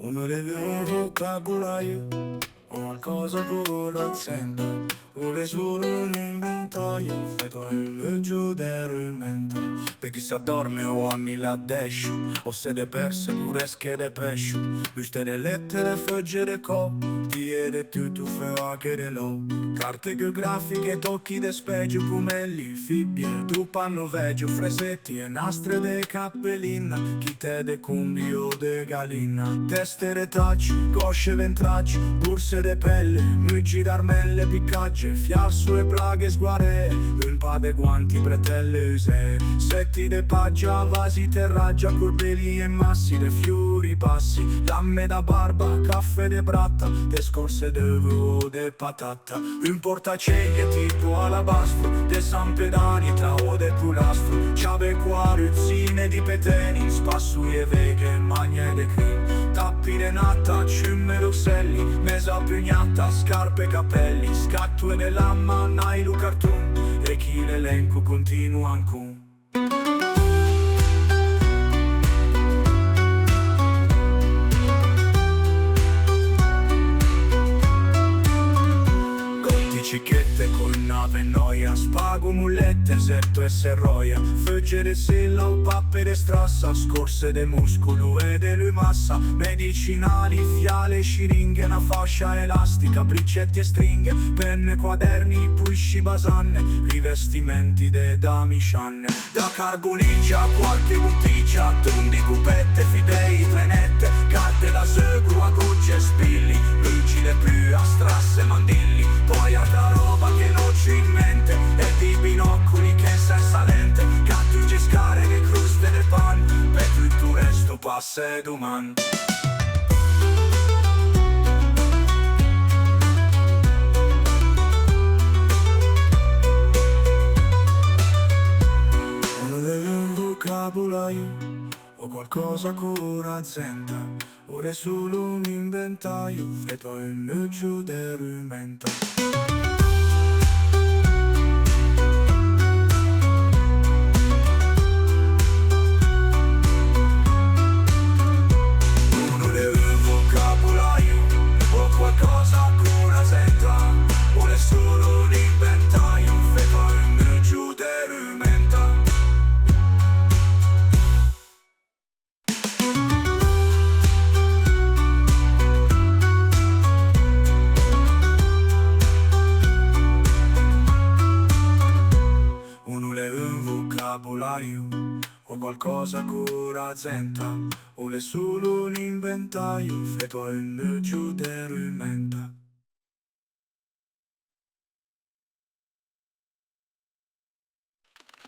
Uno deve un vocabolario, qualcosa con l'accento, vuole solo un inventario, vedo il leggio del mento. Per chi si addorme o a mille descio, o se de perse pure schede pescio, viste le lettere, fogge de cotti e de tutto anche de lo. Carte geografiche, tocchi de spegio, pumelli, fibbie, tu panno veggio, fresetti e nastre de cappellina, chi te de cumbio de galina. Teste retacci, cosce ventracci, borse de pelle, mucci d'armelle, piccagge, fiasso e plaghe sguaree, un pa de guanti, bretelle usee, setti de paggia, vasi terraggia, corbeli e massi de fiori passi, lamme da barba, caffè de bratta, de scorse de uvo de patata, un portaceglie tipo alabastro, de San Pedani, o de pulastro, ciave quaruzzine di peteni, spassui e veghe, magne de crin, tappi de natta, ciumme rosselli, mesa pugnata, scarpe e capelli, scattue nella manna e lu cartoon, e chi l'elenco continua ancora. Cicchette con nave noia, spago mullette, setto e serroia, föggere sella o pappere strassa, scorse de muscolo e de massa, medicinali, fiale, sciringhe, una fascia elastica, briccetti e stringhe, penne, quaderni, pusci, basanne, rivestimenti de damiscianne, da carbonigia, qualche bottiglia, tondi, cupette, fidei, trenette, carte da segru, agucce, spilli, lucide più astrasse, mandilli, poi a roba che non ci in mente, e di binocoli che senza lente, cattugi scare che cruste del pan, per tutto il resto passa e domani. Uno deve un vocabolario, o qualcosa con azienda, ora è solo un inventario, e poi il leggio del mento. O qualcosa con l'azienda, o è solo un inventario, e poi il giù del menta.